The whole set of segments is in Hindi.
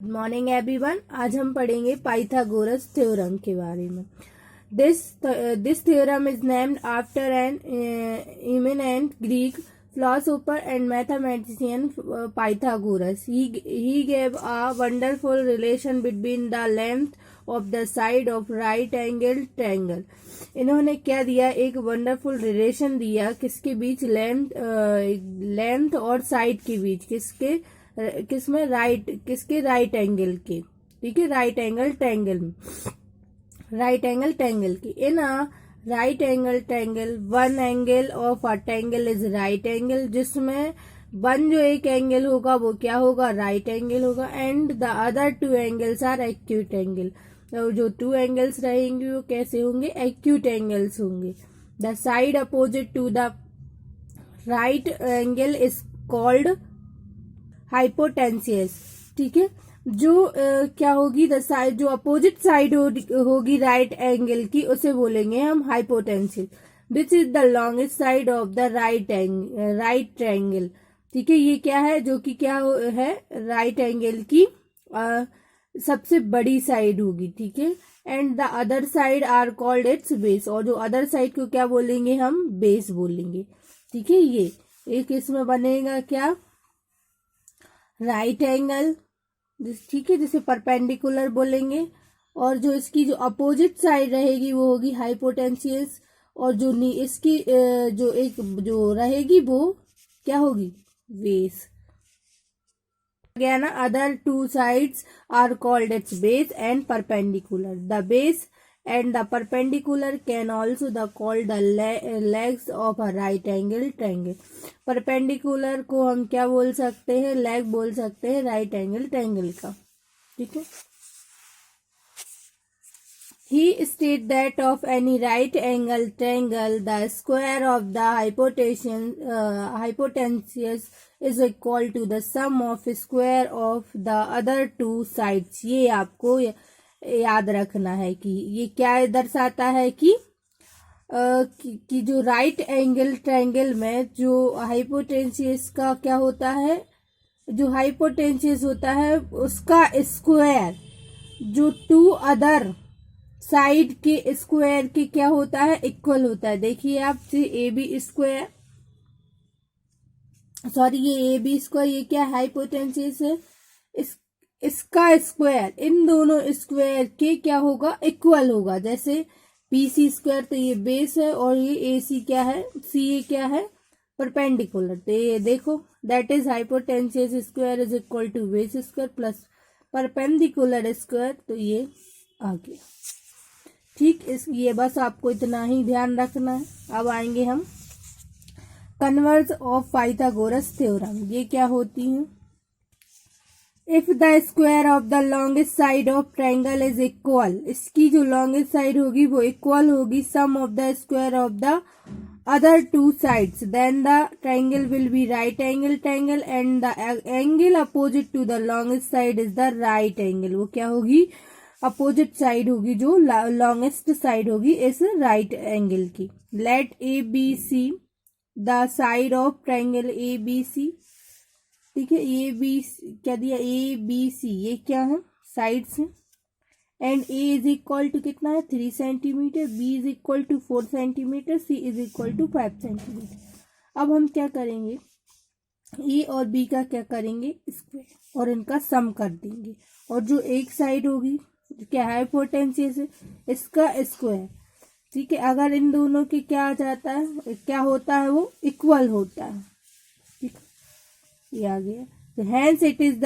Good morning everyone. आज हम पढ़ेंगे पाइथागोरस थ्योरम के बारे में। This theorem is named after an eminent Greek philosopher and mathematician Pythagoras. He gave a wonderful relation between the length of the side of right angle triangle. इन्होंने क्या दिया, एक वंडरफुल रिलेशन दिया, किसके बीच, लेंथ और साइड के बीच, किसमें राइट एंगल के, ठीक है, राइट एंगल ट्रायंगल की। In right angle triangle one angle of a triangle is right angle, जिसमें वन जो एक एंगल होगा वो क्या होगा, राइट एंगल होगा। And the other two angles are acute angle, तो जो टू एंगल्स रहेंगे वो कैसे होंगे, एक्यूट एंगल्स होंगे। The side opposite to the right angle is called hypotenuse, ठीक है। जो क्या होगी, द साइड जो अपोजिट साइड होगी राइट एंगल की, उसे बोलेंगे हम hypotenuse. This is the longest side of the right triangle, ठीक है। ये क्या है, जो कि क्या है, राइट एंगल की सबसे बड़ी साइड होगी, ठीक है। And the other side are called its base, और जो अदर साइड को क्या बोलेंगे, हम बेस बोलेंगे, ठीक है। ये एक इसमें बनेगा क्या, राइट एंगल, ठीक है, जिसे परपेंडिकुलर बोलेंगे। और जो इसकी जो अपोजिट साइड रहेगी वो होगी हाइपोटेंसियस, और जो इसकी जो रहेगी वो क्या होगी, बेस। गया ना, other two sides are called its base and perpendicular. The base and the perpendicular can also the called the legs of a right angle triangle. Perpendicular को हम क्या बोल सकते हैं, लेग बोल सकते हैं राइट एंगल ट्रायंगल का, ठीक है। He state that of any right angle triangle the square of the hypotenuse is equal to the sum of square of the other two sides. ये आपको याद रखना है कि ये क्या दर्शाता है कि जो राइट एंगल ट्रायंगल में जो हाइपोटेंसियस का क्या होता है, जो हाइपोटेंसियस होता है उसका स्क्वायर जो टू अदर साइड के स्क्वायर के क्या होता है, इक्वल होता है। देखिए आप, ए बी स्क्वायर, सॉरी ये ए बी स्क्वायर, ये क्या हाइपोटेंसियस है, इसका स्क्वायर इन दोनों स्क्वायर के क्या होगा, इक्वल होगा। जैसे बी सी स्क्वायर, तो ये बेस है, और ये ए सी क्या है, सी ए क्या है, परपेंडिकुलर। तो ये देखो, that is hypotenuse square is equal to base square plus perpendicular square, तो ये आ गया, ठीक। ये बस आपको इतना ही ध्यान रखना है। अब आएंगे हम कन्वर्स ऑफ पाइथागोरस थ्योरम। ये क्या होती है, if the square of the longest side of triangle is equal, इसकी जो लॉन्गेस्ट साइड होगी वो इक्वल होगी sum of the square of the other two sides, then the triangle will be right angle triangle and the angle opposite to the longest side is the right angle. वो क्या होगी, अपोजिट साइड होगी, जो लॉन्गेस्ट साइड होगी इस राइट एंगल की। Let A B C the side of triangle A B C, ठीक है। ए बी क्या दिया, ए बी सी, ये क्या है, साइड्स हैं। And A is equal to कितना है, 3 centimetre, B is equal to 4 centimetre, C is equal to 5 centimetre. अब हम क्या करेंगे, ए और बी का क्या करेंगे, स्क्वायर, और इनका सम कर देंगे। और जो एक साइड होगी क्या, हाइपोटेंसियस है, इसका स्क्वायर, ठीक है। अगर इन दोनों के क्या आ जाता है, क्या होता है, वो इक्वल होता है, ठीक, ये आ गया। तो hence it is the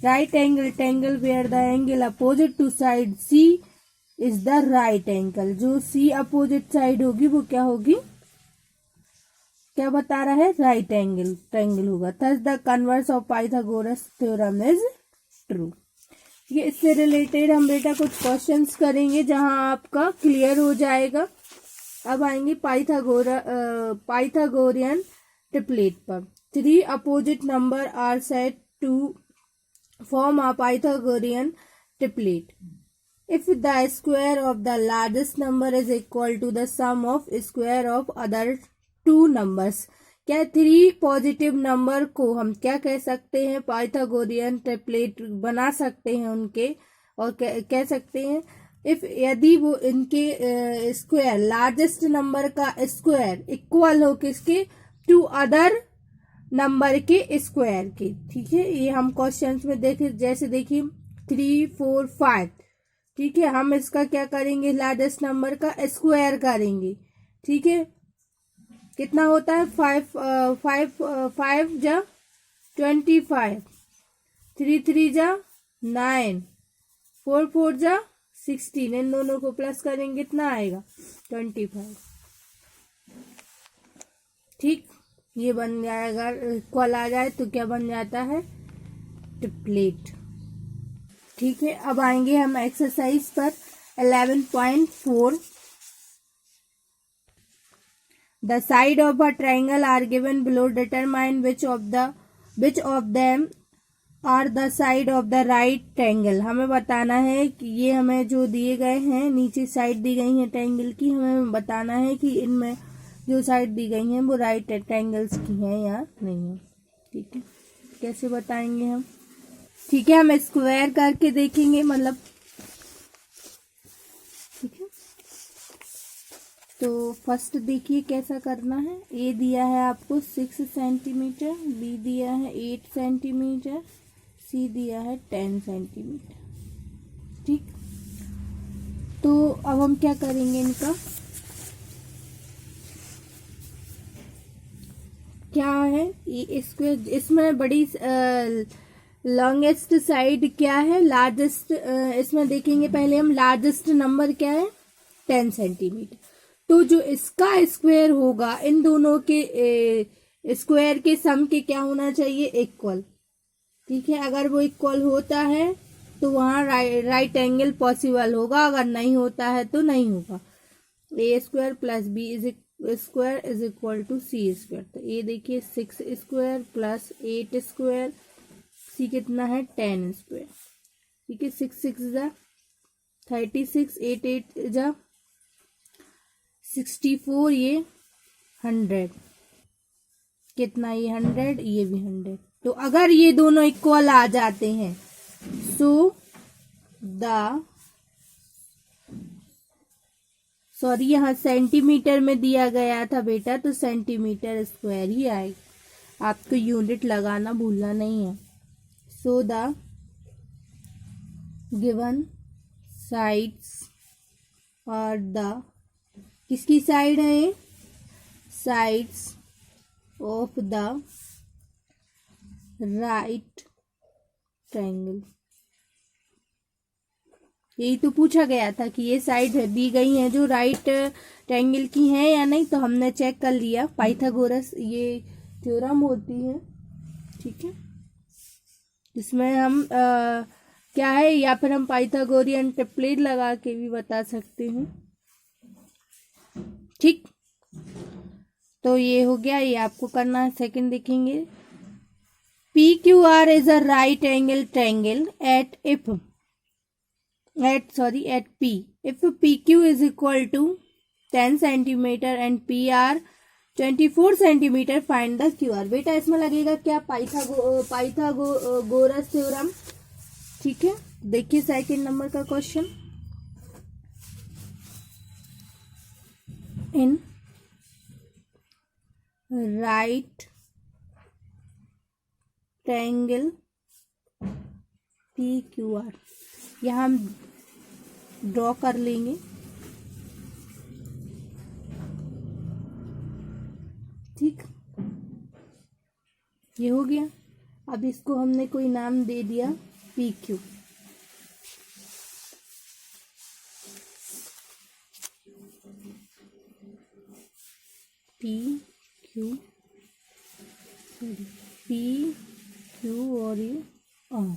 right angle triangle where the angle opposite to side C is the right angle. जो सी अपोजिट साइड होगी वो क्या होगी, क्या बता रहा है, राइट एंगल ट्रायंगल होगा। Thus the converse of Pythagoras theorem is true. ये इससे रिलेटेड हम बेटा कुछ क्वेश्चंस करेंगे जहां आपका क्लियर हो जाएगा। अब आएंगे पाइथागोरियन ट्रिपलेट पर। 3 opposite number are said to form a Pythagorean triplet if the square of the largest number is equal to the sum of square of other two numbers. क्या 3 पॉजिटिव नंबर को हम क्या कह सकते हैं, पाइथागोरियन ट्रिपलेट बना सकते हैं उनके, और कह सकते हैं इफ यदि वो इनके स्क्वायर लार्जेस्ट नंबर का स्क्वायर इक्वल हो किसके, टू अदर नंबर के स्क्वायर के। ठीक है, ये हम क्वेश्चंस में देखे, जैसे देखिए 3, 4, 5। ठीक है, हम इसका क्या करेंगे, लार्जेस्ट नंबर का स्क्वायर करेंगे। ठीक है, कितना होता है, 5 जा 25, 3 3 जा 9, 4 4 जा 16, इन दोनों को प्लस करेंगे कितना आएगा, 25। ठीक, ये बन जाएगा, इक्वल आ जाए तो क्या बन जाता है, ट्रिपलेट। ठीक है, अब आएंगे हम एक्सरसाइज पर 11.4। The side of a triangle are given below. Determine which of them are the side of the right triangle. हमें बताना है कि ये हमें जो दिए गए हैं, नीचे साइड दी गई है ट्रायंगल की, हमें बताना है कि इनमें जो साइड दी गई हैं वो राइट ट्रायंगल्स की हैं या नहीं है। ठीक है, कैसे बताएंगे हम, ठीक है, हम स्क्वायर करके देखेंगे, मतलब ठीक है। तो फर्स्ट देखिए कैसा करना है, ए दिया है आपको 6 सेंटीमीटर, बी दिया है 8 सेंटीमीटर, सी दिया है 10 सेंटीमीटर। ठीक, तो अब हम क्या करेंगे, इनका क्या है, इसके इसमें बड़ी लॉन्गेस्ट साइड क्या है, लार्जेस्ट, इसमें देखेंगे पहले हम लार्जेस्ट नंबर क्या है, 10 सेंटीमीटर। तो जो इसका स्क्वायर होगा इन दोनों के स्क्वायर के सम के क्या होना चाहिए, इक्वल। ठीक है, अगर वो इक्वल होता है तो वहां राइट एंगल पॉसिबल होगा, अगर नहीं होता है तो नहीं होगा। A square plus B square is equal to C square. तो ये देखिए 6 स्क्वायर प्लस 8 स्क्वायर, सी कितना है 10 स्क्वायर। ठीक है, 6 6 जा 36, 8 8 जा 64, ये 100, कितना ये 100, ये भी 100। तो अगर ये दोनों इक्वल आ जाते हैं, सो सॉरी यहाँ सेंटीमीटर में दिया गया था बेटा, तो सेंटीमीटर स्क्वायर ही आएगा, आपको यूनिट लगाना भूलना नहीं है। सो द गिवन साइड्स और द, किसकी साइड है, sides of the right triangle. यही तो पूछा गया था कि ये साइड दी गई हैं जो राइट ट्रायंगल की हैं या नहीं, तो हमने चेक कर लिया, पाइथागोरस ये थ्योरम होती है। ठीक है, इसमें हम क्या है, या फिर हम पाइथागोरियन ट्रिपलेट लगा के भी बता सकते हैं। ठीक, तो ये हो गया, ये आपको करना है। सेकंड देखेंगे, P Q R is a right angle triangle eight P. If PQ is equal to 10 centimeter and PR 24 centimeter, find the QR। बेटा इसमें लगेगा क्या, पाइथागोरस थ्योरम। ठीक है, देखिए सेकंड नंबर का question, in right triangle PQR, यहाँ हम ड्रॉ कर लेंगे। ठीक, ये हो गया। अब इसको हमने कोई नाम दे दिया PQ। PQ और ये R।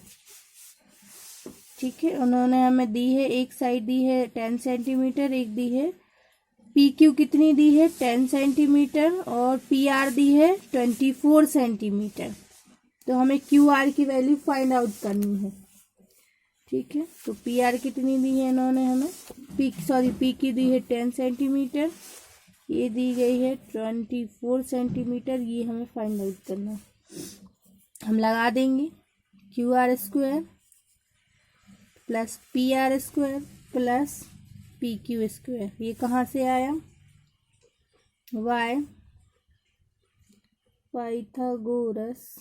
ठीक है, उन्होंने हमें दी है, एक साइड दी है 10 सेंटीमीटर, एक दी है PQ कितनी दी है 10 सेंटीमीटर, और PR दी है 24 सेंटीमीटर। तो हमें QR की वैल्यू फाइंड आउट करनी है। ठीक है, तो PR कितनी दी है इन्होंने हमें, PQ दी है 10 सेंटीमीटर, ये दी गई है 24 सेंटीमीटर, ये हमें फाइंड आउट करना है। हम लगा देंगे Q R square plus P R square plus P Q square. ये कहाँ से आया? वाई पाइथागोरस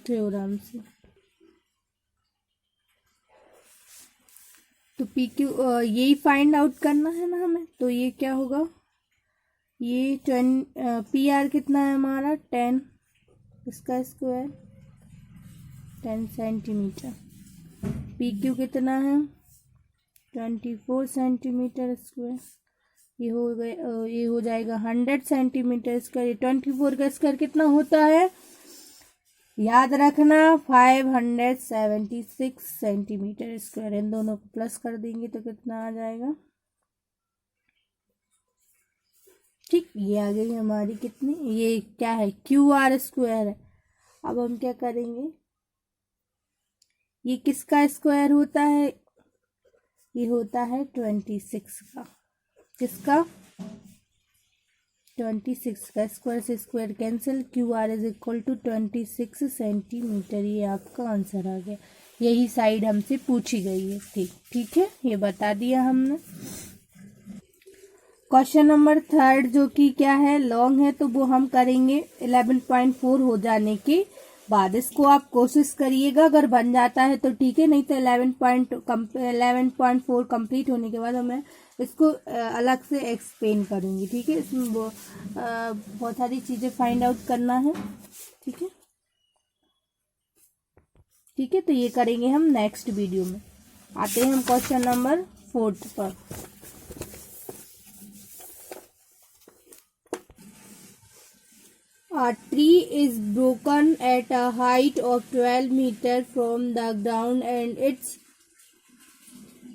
थ्योरम से। तो पी क्यू यही फाइंड आउट करना है ना हमें। तो ये क्या होगा? ये पी आर कितना है हमारा 10, इसका स्क्वायर 10 सेंटीमीटर। पी क्यू कितना है 24 सेंटीमीटर स्क्वायर। ये हो गए ये हो जाएगा 100 सेंटीमीटर स्क्वायर। 24 का स्क्वायर कितना होता है? याद रखना 576 सेंटीमीटर स्क्वायर। इन दोनों को प्लस कर देंगे तो कितना आ जाएगा? ठीक, ये आ गई हमारी कितनी, ये क्या है? क्यू आर स्क्वायर है। अब हम क्या करेंगे? ये किसका स्क्वायर होता है? ये होता है 26 का। किसका? 26 का। स्क्वायर से square cancel. Q R is equal to 26 centimetre. ये आपका आंसर आ गया। यही साइड हमसे पूछी गई है। ठीक है, ये बता दिया हमने। क्वेश्चन नंबर 3 जो कि क्या है, लॉन्ग है, तो वो हम करेंगे 11.4 हो जाने के बाद। इसको आप कोशिश करिएगा, अगर बन जाता है तो ठीक है, नहीं तो 11.4 कंप्लीट होने के बाद मैं इसको अलग से एक्सप्लेन करूंगी। ठीक है, इसमें वो बहुत सारी चीजें फाइंड आउट करना है। ठीक है, ठीक है, तो ये करेंगे हम नेक्स्ट वीडियो में। आते हैं हम क्वेश्चन नंबर 4 पर। A tree is broken at a height of 12 meters from the ground and its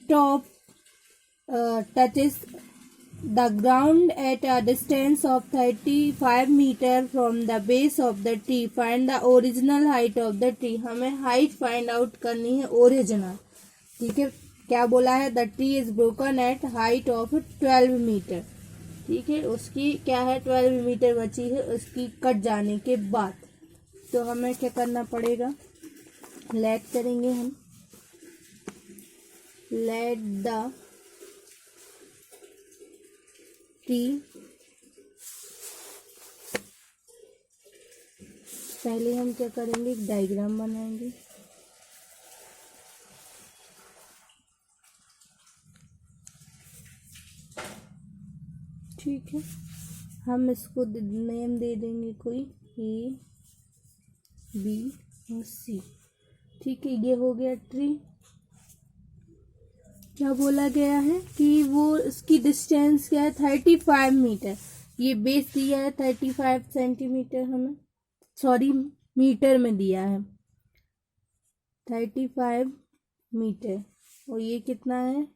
top touches the ground at a distance of 35 meters from the base of the tree. Find the original height of the tree. हमें हाइट फाइंड आउट करनी है ओरिजिनल। ठीक है, क्या बोला है? The tree is broken at height of 12 metre. ठीक है, उसकी क्या है 12 मीटर बची है उसकी कट जाने के बाद। तो हमें क्या करना पड़ेगा? लेट करेंगे हम, लेट द ट्री, पहले हम क्या करेंगे? एक डायग्राम बनाएंगे। ठीक है, हम इसको नेम दे देंगे कोई A, B और C। ठीक है, ये हो गया ट्री। क्या बोला गया है कि वो इसकी डिस्टेंस क्या है 35 मीटर। ये बेस दिया है 35 सेंटीमीटर, हमें सॉरी मीटर में दिया है 35 मीटर, और ये कितना है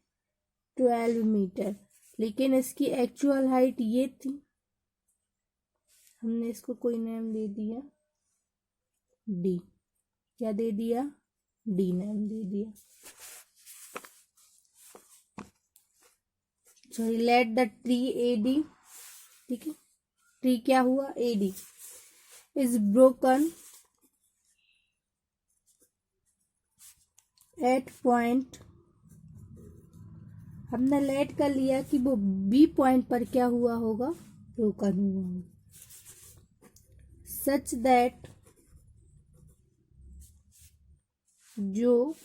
12 मीटर। लेकिन इसकी एक्चुअल हाइट ये थी, हमने इसको कोई नेम दे दिया D। क्या दे दिया? D नेम दे दिया। Sorry, let the tree AD। ठीक है, ट्री क्या हुआ? AD is broken at point, हमने लेट कर लिया कि वो B पॉइंट पर क्या हुआ होगा? ब्रोकन हुआ होगा। सच दैट, जो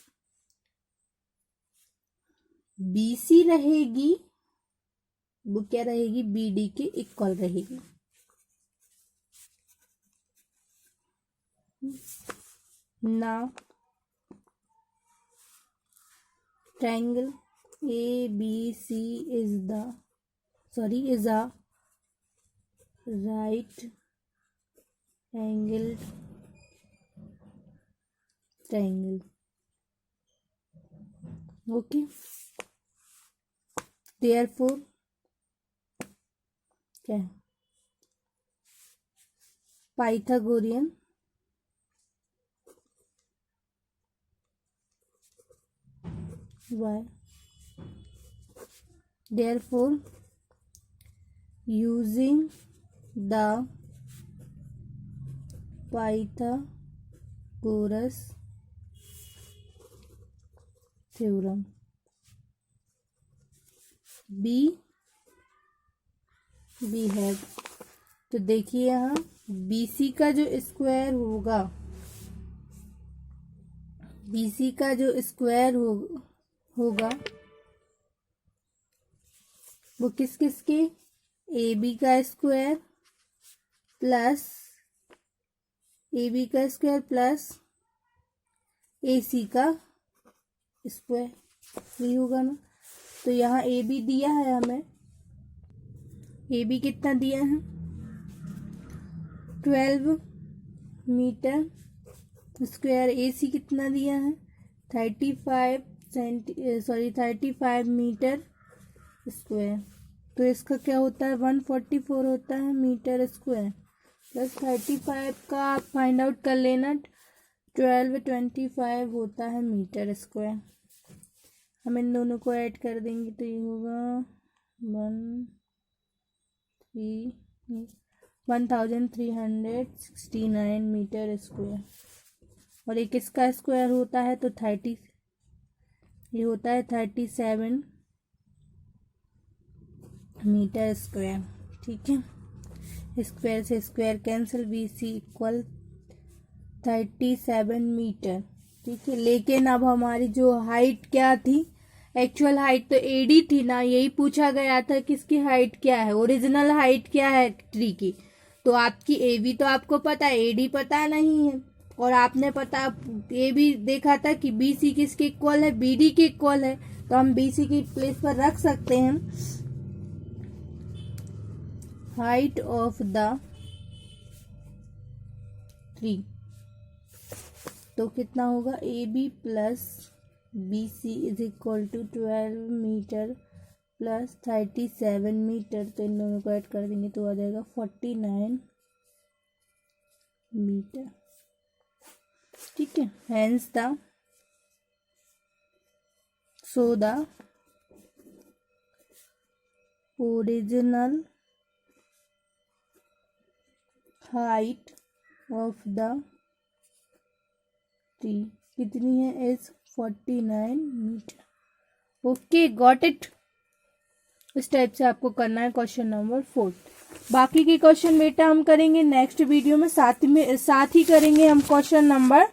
BC रहेगी वो क्या रहेगी? BD के इक्वल रहेगी। Now triangle ABC is a right angled triangle. Okay, therefore क्या है? Pythagorean y therefore using the Pythagoras theorem we have, तो देखिए यहाँ BC का जो स्क्वायर होगा, BC का जो स्क्वायर होगा वो किस किस के, AB का स्क्वायर प्लस AB का स्क्वायर प्लस AC का स्क्वायर, यही होगा ना। तो यहाँ AB दिया है हमें, AB कितना दिया है 12 मीटर स्क्वायर, AC कितना दिया है 35 मीटर स्क्वायर। तो इसका क्या होता है 144 होता है मीटर स्क्वायर, प्लस 35 का आप फाइंड आउट कर लेना, 1225 होता है मीटर स्क्वायर। हम इन दोनों को ऐड कर देंगे तो ये होगा 1369 मीटर स्क्वायर, और एक इसका स्क्वायर होता है तो 30, ये होता है 37 मीटर स्क्वायर। ठीक है, स्क्वायर से square cancel, BC equal 37 metre. ठीक है, लेकिन अब हमारी जो हाइट क्या थी, एक्चुअल हाइट तो AD थी ना, यही पूछा गया था किसकी हाइट क्या है, ओरिजिनल हाइट क्या है ट्री की। तो आपकी AB तो आपको पता है, AD पता नहीं है, और आपने पता AB देखा था कि BC किसके इक्वल है, BD के इक्वल है, तो हम BC की प्लेस पर रख सकते हैं हाइट ऑफ द ट्री। तो कितना होगा AB plus BC is equal to 12 metre plus 37 metre, तो इन दोनों को ऐड कर देंगे तो आ जाएगा 49 मीटर। ठीक है, hence the so the original height of the tree कितनी है is 49 metre. Okay, got it. इस टाइप से आपको करना है क्वेश्चन नंबर 4। बाकी के क्वेश्चन बेटा हम करेंगे नेक्स्ट वीडियो में, साथ ही करेंगे हम क्वेश्चन नंबर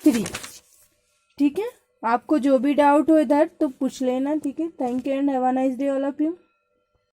3। ठीक है, आपको जो भी डाउट हो इधर तो पूछ लेना। ठीक है, thank you and have a nice day all of you.